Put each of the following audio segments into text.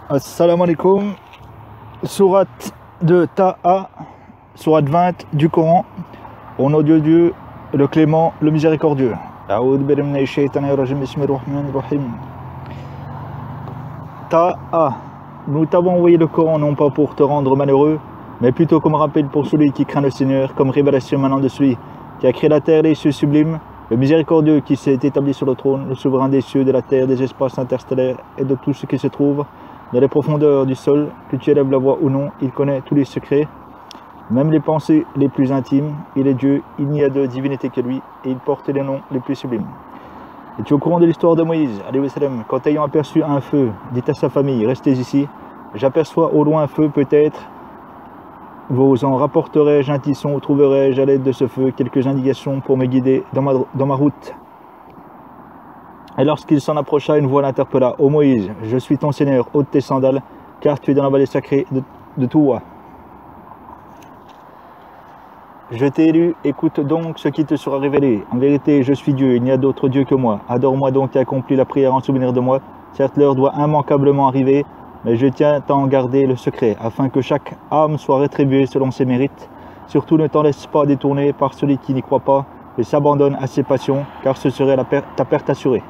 Assalamu alaikum. Sourate de Taha, sourate 20 du Coran. Au nom de Dieu, le clément, le miséricordieux. Taha, nous t'avons envoyé le Coran non pas pour te rendre malheureux, mais plutôt comme rappel pour celui qui craint le Seigneur, comme révélation maintenant de celui qui a créé la terre et les cieux sublimes, le miséricordieux qui s'est établi sur le trône, le souverain des cieux, de la terre, des espaces interstellaires et de tout ce qui se trouve dans les profondeurs du sol, que tu élèves la voix ou non, il connaît tous les secrets, même les pensées les plus intimes. Il est Dieu, il n'y a de divinité que lui, et il porte les noms les plus sublimes. Et tu es au courant de l'histoire de Moïse, quand ayant aperçu un feu, dit à sa famille, restez ici, j'aperçois au loin un feu, peut-être vous en rapporterai-je un tisson, ou trouverai-je à l'aide de ce feu quelques indications pour me guider dans ma route. Et lorsqu'il s'en approcha, une voix l'interpella. Ô Moïse, je suis ton Seigneur, ôte tes sandales, car tu es dans la vallée sacrée de Touwa. Je t'ai élu, écoute donc ce qui te sera révélé. En vérité, je suis Dieu, il n'y a d'autre Dieu que moi. Adore-moi donc et accomplis la prière en souvenir de moi. Certes, l'heure doit immanquablement arriver, mais je tiens à en garder le secret, afin que chaque âme soit rétribuée selon ses mérites. Surtout ne t'en laisse pas détourner par celui qui n'y croit pas et s'abandonne à ses passions, car ce serait ta perte assurée.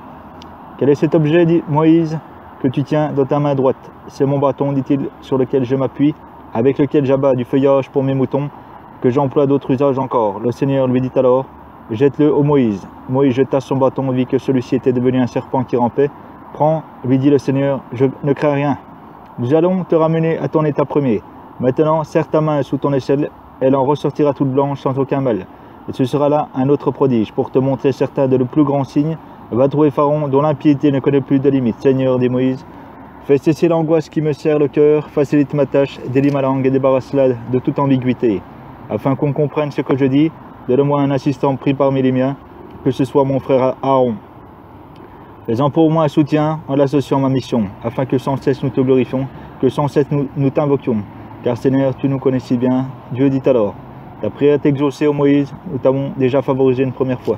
Quel est cet objet, dit Moïse, que tu tiens dans ta main droite? C'est mon bâton, dit-il, sur lequel je m'appuie, avec lequel j'abats du feuillage pour mes moutons, que j'emploie d'autres usages encore. Le Seigneur lui dit alors, jette-le au Moïse. Moïse jeta son bâton, vit que celui-ci était devenu un serpent qui rampait. Prends, lui dit le Seigneur, je ne crains rien. Nous allons te ramener à ton état premier. Maintenant, serre ta main sous ton aisselle, elle en ressortira toute blanche sans aucun mal. Et ce sera là un autre prodige, pour te montrer certains de le plus grand signe. Va trouver Pharaon, dont l'impiété ne connaît plus de limite. Seigneur, dit Moïse, fais cesser l'angoisse qui me serre le cœur, facilite ma tâche, délie ma langue et débarrasse-la de toute ambiguïté. Afin qu'on comprenne ce que je dis, donne-moi un assistant pris parmi les miens, que ce soit mon frère Aaron. Fais-en pour moi un soutien en l'associant à ma mission, afin que sans cesse nous te glorifions, que sans cesse nous t'invoquions. Car Seigneur, tu nous connais si bien. Dieu dit alors, ta prière est exaucée, ô Moïse, nous t'avons déjà favorisé une première fois.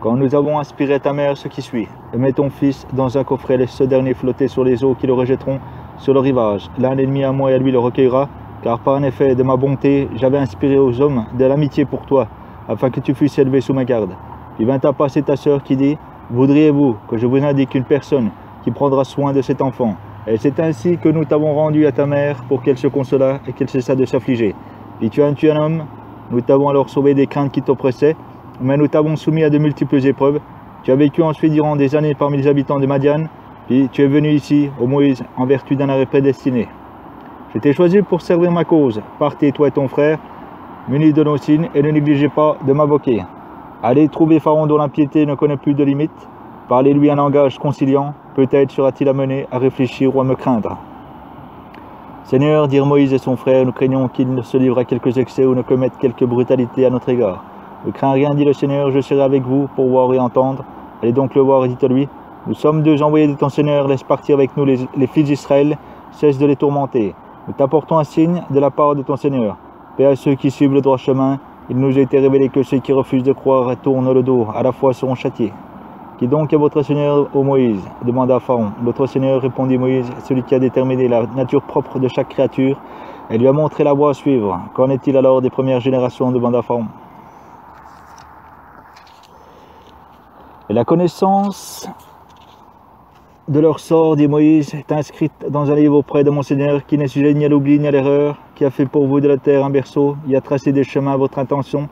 Quand nous avons inspiré à ta mère ce qui suit, mets ton fils dans un coffret, laisse ce dernier flotter sur les eaux qui le rejetteront sur le rivage. L'un ennemi à moi et à lui le recueillera, car par un effet de ma bonté, j'avais inspiré aux hommes de l'amitié pour toi, afin que tu fusses élevé sous ma garde. Puis vint à passer ta sœur qui dit, voudriez-vous que je vous indique une personne qui prendra soin de cet enfant? Et c'est ainsi que nous t'avons rendu à ta mère pour qu'elle se consolât et qu'elle cessât de s'affliger. Puis tu as tué un homme, nous t'avons alors sauvé des craintes qui t'oppressaient, mais nous t'avons soumis à de multiples épreuves. Tu as vécu ensuite durant des années parmi les habitants de Madian, puis tu es venu ici, ô Moïse, en vertu d'un arrêt prédestiné. Je t'ai choisi pour servir ma cause. Partez, toi et ton frère, munis de nos signes, et ne négligez pas de m'invoquer. Allez trouver Pharaon dont l'impiété ne connaît plus de limite. Parlez-lui un langage conciliant, peut-être sera-t-il amené à réfléchir ou à me craindre. Seigneur, dirent Moïse et son frère, nous craignons qu'il ne se livre à quelques excès ou ne commette quelque brutalité à notre égard. Ne crains rien, dit le Seigneur, je serai avec vous pour voir et entendre. Allez donc le voir et dites-lui, nous sommes deux envoyés de ton Seigneur, laisse partir avec nous les fils d'Israël, cesse de les tourmenter. Nous t'apportons un signe de la part de ton Seigneur. Paix à ceux qui suivent le droit chemin, il nous a été révélé que ceux qui refusent de croire et tournent le dos, à la fois seront châtiés. Qui donc est votre Seigneur, ô Moïse? Demanda Pharaon. Votre Seigneur, répondit Moïse, celui qui a déterminé la nature propre de chaque créature, et lui a montré la voie à suivre. Qu'en est-il alors des premières générations? Demanda Pharaon. Et la connaissance de leur sort, dit Moïse, est inscrite dans un livre auprès de mon Seigneur, qui n'est sujet ni à l'oubli ni à l'erreur, qui a fait pour vous de la terre un berceau, y a tracé des chemins à votre intention,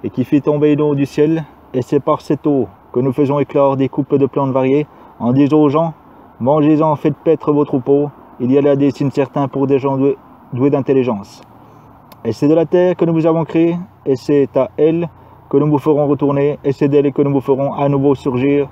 et qui fit tomber une eau du ciel. Et c'est par cette eau que nous faisons éclore des couples de plantes variées, en disant aux gens, mangez-en, faites paître vos troupeaux, il y a là des signes certains pour des gens doués d'intelligence. Et c'est de la terre que nous vous avons créé, et c'est à elle que nous vous ferons retourner, et c'est d'elle que nous vous ferons à nouveau surgir.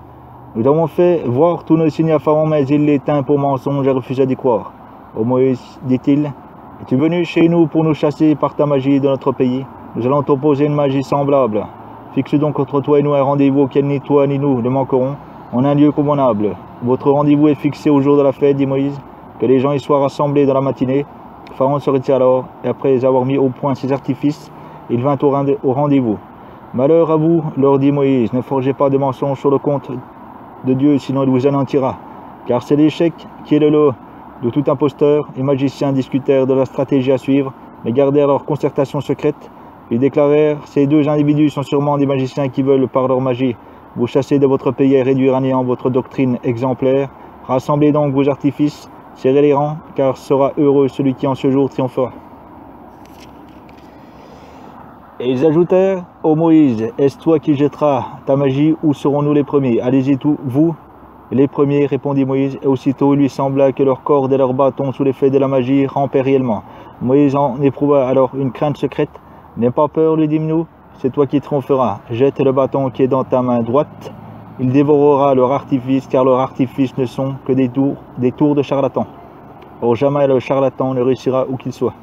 Nous avons fait voir tous nos signes à Pharaon, mais il les tint pour mensonge et refusa d'y croire. Ô Moïse, dit-il, es-tu venu chez nous pour nous chasser par ta magie de notre pays? Nous allons t'opposer une magie semblable. Fixe donc entre toi et nous un rendez-vous auquel ni toi ni nous ne manquerons, en un lieu convenable. Votre rendez-vous est fixé au jour de la fête, dit Moïse, que les gens y soient rassemblés dans la matinée. Pharaon se retira alors, et après avoir mis au point ses artifices, il vint au rendez-vous. Malheur à vous, leur dit Moïse, ne forgez pas de mensonges sur le compte de Dieu, sinon il vous anéantira. Car c'est l'échec qui est le lot de tout imposteur, les magiciens discutèrent de la stratégie à suivre, mais gardèrent leur concertation secrète. Ils déclarèrent: ces deux individus sont sûrement des magiciens qui veulent, par leur magie, vous chasser de votre pays et réduire à néant votre doctrine exemplaire. Rassemblez donc vos artifices, serrez les rangs, car sera heureux celui qui en ce jour triomphera. Et ils ajoutèrent: ô Moïse, est-ce toi qui jetteras ta magie, ou serons-nous les premiers? Allez-y vous, les premiers, répondit Moïse, et aussitôt il lui sembla que leurs cordes et leurs bâtons, sous l'effet de la magie, rampaient réellement. Moïse en éprouva alors une crainte secrète. N'aie pas peur, lui dîmes-nous, c'est toi qui triompheras. Jette le bâton qui est dans ta main droite. Il dévorera leur artifice, car leurs artifices ne sont que des tours de charlatans. Or jamais le charlatan ne réussira où qu'il soit.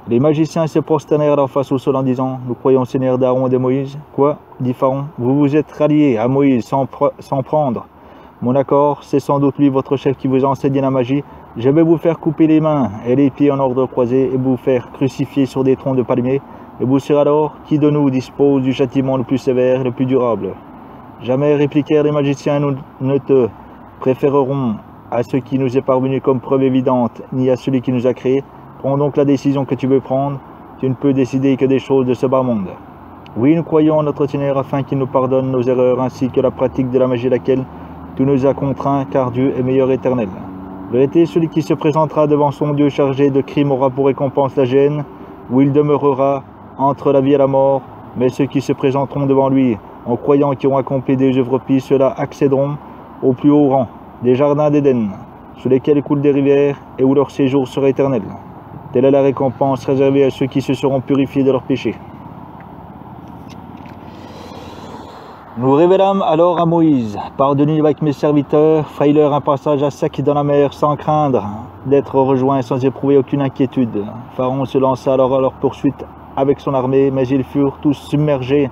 Les magiciens se prosternèrent leur face au sol en disant: nous croyons Seigneur d'Aaron et de Moïse. Quoi, dit Pharaon, vous vous êtes ralliés à Moïse sans prendre mon accord. C'est sans doute lui votre chef qui vous enseigne la magie. Je vais vous faire couper les mains et les pieds en ordre croisé et vous faire crucifier sur des troncs de palmiers. Et vous saurez alors qui de nous dispose du châtiment le plus sévère et le plus durable. Jamais, répliquèrent les magiciens, nous ne te préférerons à ce qui nous est parvenu comme preuve évidente, ni à celui qui nous a créés. Prends donc la décision que tu veux prendre. Tu ne peux décider que des choses de ce bas monde. Oui, nous croyons en notre Seigneur afin qu'il nous pardonne nos erreurs ainsi que la pratique de la magie laquelle tu nous as contraints, car Dieu est meilleur éternel. Vérité, celui qui se présentera devant son Dieu chargé de crimes aura pour récompense la gêne, où il demeurera entre la vie et la mort. Mais ceux qui se présenteront devant lui en croyant qu'ils ont accompli des œuvres pies, ceux-là accéderont au plus haut rang des jardins d'Éden, sous lesquels coulent des rivières et où leur séjour sera éternel. Telle est la récompense réservée à ceux qui se seront purifiés de leurs péchés. Nous révélâmes alors à Moïse: pardonnez avec mes serviteurs, fraye-leur un passage à sec dans la mer, sans craindre d'être rejoints, sans éprouver aucune inquiétude. Pharaon se lança alors à leur poursuite avec son armée, mais ils furent tous submergés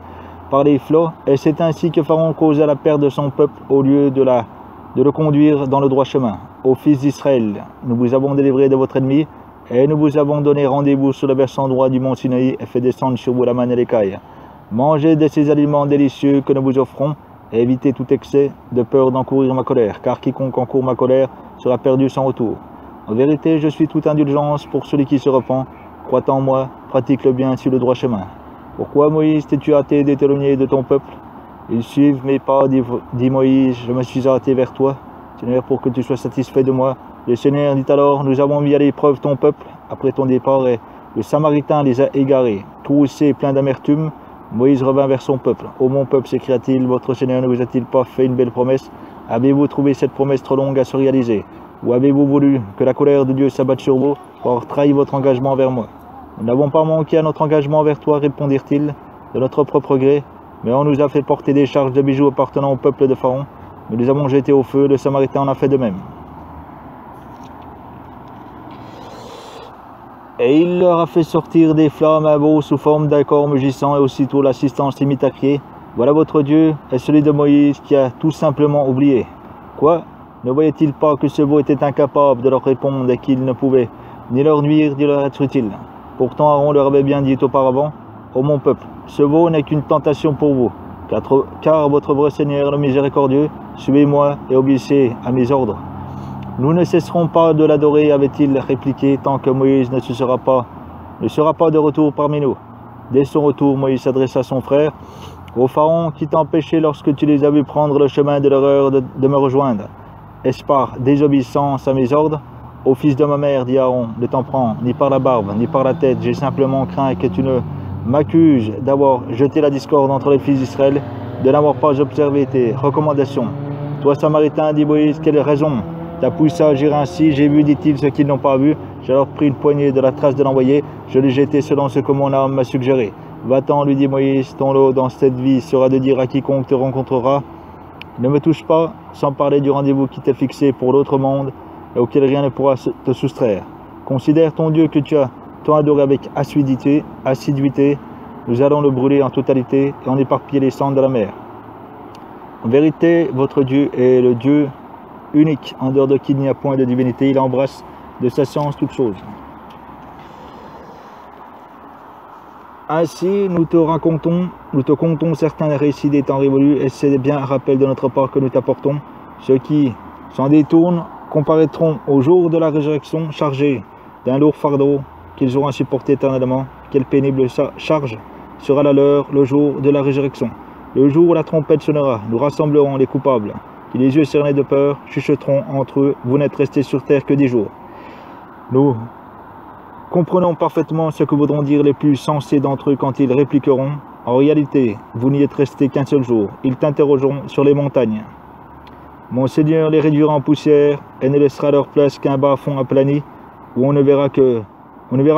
par les flots, et c'est ainsi que Pharaon causa la perte de son peuple au lieu de le conduire dans le droit chemin. Ô fils d'Israël, nous vous avons délivré de votre ennemi, et nous vous avons donné rendez-vous sur le versant droit du mont Sinaï et fait descendre sur vous la manne et l'écaille. Mangez de ces aliments délicieux que nous vous offrons, et évitez tout excès de peur d'encourir ma colère, car quiconque encourt ma colère sera perdu sans retour. En vérité, je suis toute indulgence pour celui qui se repent. Crois en moi, pratique le bien sur le droit chemin. Pourquoi, Moïse, t'es-tu hâté de t'éloigner de ton peuple? Ils suivent mes pas, dit Moïse, je me suis hâté vers toi, Seigneur, pour que tu sois satisfait de moi. Le Seigneur dit alors: nous avons mis à l'épreuve ton peuple après ton départ, et le Samaritain les a égarés. Troussé et plein d'amertume, Moïse revint vers son peuple. Ô mon peuple, s'écria-t-il, votre Seigneur ne vous a-t-il pas fait une belle promesse? Avez-vous trouvé cette promesse trop longue à se réaliser? Ou avez-vous voulu que la colère de Dieu s'abatte sur vous pour avoir trahi votre engagement envers moi? Nous n'avons pas manqué à notre engagement envers toi, répondirent-ils, de notre propre gré, mais on nous a fait porter des charges de bijoux appartenant au peuple de Pharaon. Nous les avons jetés au feu, le Samaritain en a fait de même. Et il leur a fait sortir des flammes à veau sous forme d'un corps mugissant, et aussitôt l'assistance s'est mise à crier: voilà votre Dieu, et celui de Moïse qui a tout simplement oublié. Quoi? Ne voyait-il pas que ce veau était incapable de leur répondre et qu'il ne pouvait ni leur nuire ni leur être utile? Pourtant Aaron leur avait bien dit auparavant: ô mon peuple, ce veau n'est qu'une tentation pour vous, car votre vrai Seigneur, le miséricordieux, suivez-moi et obéissez à mes ordres. Nous ne cesserons pas de l'adorer, avait-il répliqué, tant que Moïse ne sera pas de retour parmi nous. Dès son retour, Moïse s'adressa à son frère: ô Pharaon, qui t'a empêché lorsque tu les as vus prendre le chemin de l'erreur de me rejoindre? Est-ce par désobéissance à mes ordres? Ô fils de ma mère, dit Aaron, ne t'en prends ni par la barbe, ni par la tête. J'ai simplement craint que tu ne m'accuses d'avoir jeté la discorde entre les fils d'Israël, de n'avoir pas observé tes recommandations. Toi, Samaritain, dit Moïse, quelle raison t'as poussé à agir ainsi? J'ai vu, dit-il, ce qu'ils n'ont pas vu. J'ai alors pris une poignée de la trace de l'envoyé. Je l'ai jeté selon ce que mon âme m'a suggéré. Va-t'en, lui dit Moïse, ton lot dans cette vie sera de dire à quiconque te rencontrera: ne me touche pas, sans parler du rendez-vous qui t'est fixé pour l'autre monde, et auquel rien ne pourra te soustraire. Considère ton Dieu que tu as tant adoré avec assiduité. Nous allons le brûler en totalité et en éparpiller les cendres de la mer. En vérité, votre Dieu est le Dieu unique, en dehors de qui il n'y a point de divinité. Il embrasse de sa science toutes choses. Ainsi, nous te contons certains récits des temps révolus, et c'est bien un rappel de notre part que nous t'apportons. Ceux qui s'en détournent comparaîtront au jour de la résurrection chargés d'un lourd fardeau qu'ils auront à supporter éternellement. Quelle pénible charge sera la leur le jour de la résurrection. Le jour où la trompette sonnera, nous rassemblerons les coupables, qui les yeux cernés de peur chuchoteront entre eux, vous n'êtes restés sur terre que 10 jours. Nous comprenons parfaitement ce que voudront dire les plus sensés d'entre eux quand ils répliqueront, en réalité, vous n'y êtes restés qu'un seul jour. Ils t'interrogeront sur les montagnes. Mon Seigneur les réduira en poussière et ne laissera leur place qu'un bas-fond aplani, où on ne verra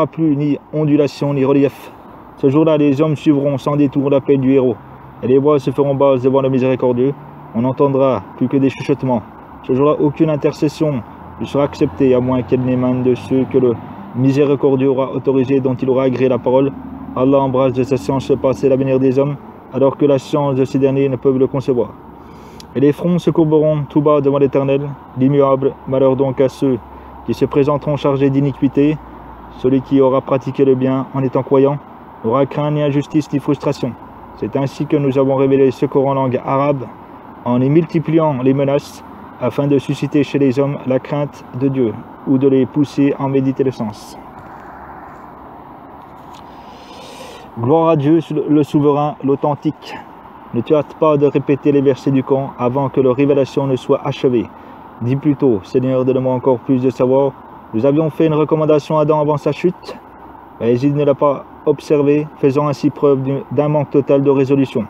plus ni ondulation ni relief. Ce jour-là, les hommes suivront sans détour l'appel du héros, et les voix se feront basses devant le miséricordieux. On n'entendra plus que des chuchotements. Ce jour-là, aucune intercession ne sera acceptée, à moins qu'elle n'émane de ceux que le miséricordieux aura autorisé, dont il aura agréé la parole. Allah embrasse de sa science le passé et l'avenir des hommes, alors que la science de ces derniers ne peuvent le concevoir. Et les fronts se courberont tout bas devant l'Éternel, l'immuable. Malheur donc à ceux qui se présenteront chargés d'iniquité. Celui qui aura pratiqué le bien en étant croyant n'aura craint ni injustice ni frustration. C'est ainsi que nous avons révélé ce Coran en langue arabe, en y multipliant les menaces, afin de susciter chez les hommes la crainte de Dieu, ou de les pousser à en méditer le sens. Gloire à Dieu, le souverain, l'authentique. Ne te hâte pas de répéter les versets du Coran avant que leur révélation ne soit achevée. Dis plutôt, Seigneur, donne-moi encore plus de savoir. Nous avions fait une recommandation à Adam avant sa chute, mais il ne l'a pas observé, faisant ainsi preuve d'un manque total de résolution.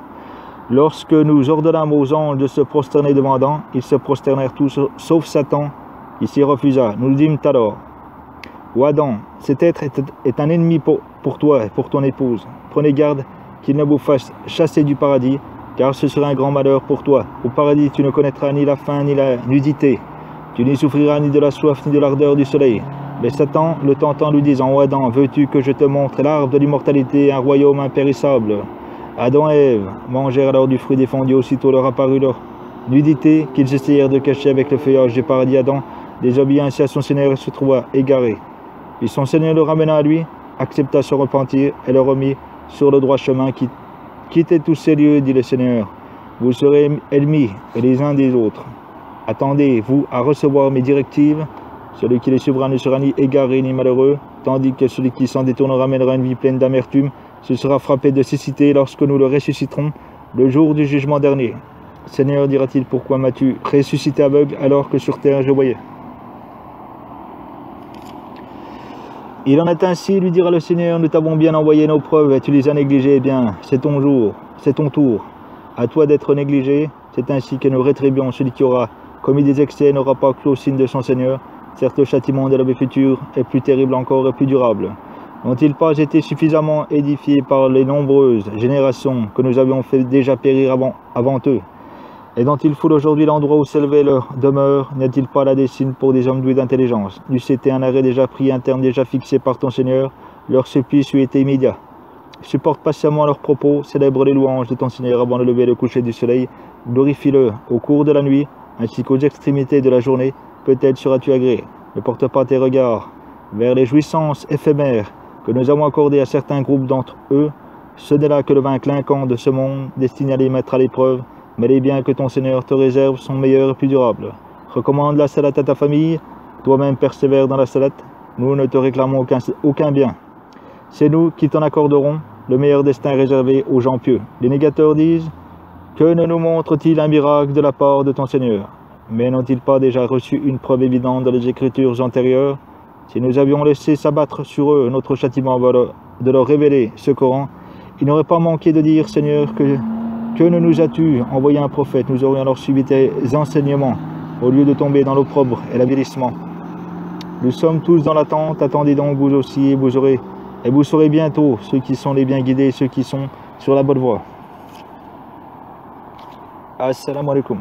Lorsque nous ordonnâmes aux anges de se prosterner devant Adam, ils se prosternèrent tous, sauf Satan, qui s'y refusa. Nous dîmes alors, ô Adam, cet être est un ennemi pour toi et pour ton épouse. Prenez garde qu'il ne vous fasse chasser du paradis, car ce serait un grand malheur pour toi. Au paradis, tu ne connaîtras ni la faim ni la nudité. Tu n'y souffriras ni de la soif ni de l'ardeur du soleil. Mais Satan le tentant lui disant, ô Adam, veux-tu que je te montre l'arbre de l'immortalité, un royaume impérissable? Adam et Ève mangèrent alors du fruit défendu, aussitôt leur apparut leur nudité qu'ils essayèrent de cacher avec le feuillage du paradis. Adam désobéit ainsi à son Seigneur et se trouva égaré. Puis son Seigneur le ramena à lui, accepta son repentir et le remit sur le droit chemin. Quittez tous ces lieux, dit le Seigneur, vous serez ennemis les uns des autres. Attendez-vous à recevoir mes directives. Celui qui les suivra ne sera ni égaré ni malheureux, tandis que celui qui s'en détournera mènera une vie pleine d'amertume. Ce sera frappé de cécité lorsque nous le ressusciterons le jour du jugement dernier. Seigneur, dira-t-il, pourquoi m'as-tu ressuscité aveugle alors que sur terre je voyais? Il en est ainsi, lui dira le Seigneur, nous t'avons bien envoyé nos preuves et tu les as négligées. Eh bien, c'est ton jour, c'est ton tour. À toi d'être négligé. C'est ainsi que nous rétribuons celui qui aura commis des excès, n'aura pas clos au signe de son Seigneur. Certes, le châtiment de la vie future est plus terrible encore et plus durable. N'ont-ils pas été suffisamment édifiés par les nombreuses générations que nous avions fait déjà périr avant eux? Et dont il faut aujourd'hui l'endroit où s'élevait leur demeure, n'est-il pas là des signes pour des hommes doués d'intelligence? N'eût-ce été un arrêt déjà pris, un terme déjà fixé par ton Seigneur, leur supplice eût été immédiat. Supporte patiemment leurs propos, célèbre les louanges de ton Seigneur avant le lever et le coucher du soleil, glorifie-le au cours de la nuit, ainsi qu'aux extrémités de la journée, peut-être seras-tu agréé. Ne porte pas tes regards vers les jouissances éphémères que nous avons accordées à certains groupes d'entre eux. Ce n'est là que le vin clinquant de ce monde, destiné à les mettre à l'épreuve, mais les biens que ton Seigneur te réserve sont meilleurs et plus durables. Recommande la salat à ta famille, toi-même persévère dans la salat, nous ne te réclamons aucun bien. C'est nous qui t'en accorderons le meilleur destin réservé aux gens pieux. Les négateurs disent, que ne nous montre-t-il un miracle de la part de ton Seigneur? Mais n'ont-ils pas déjà reçu une preuve évidente dans les Écritures antérieures? Si nous avions laissé s'abattre sur eux notre châtiment de leur révéler ce Coran, il n'aurait pas manqué de dire, Seigneur, que ne nous as-tu envoyé un prophète? Nous aurions alors suivi tes enseignements, au lieu de tomber dans l'opprobre et l'avilissement. Nous sommes tous dans l'attente, attendez donc vous aussi, et vous saurez bientôt ceux qui sont les bien guidés et ceux qui sont sur la bonne voie. Assalamu alaikum.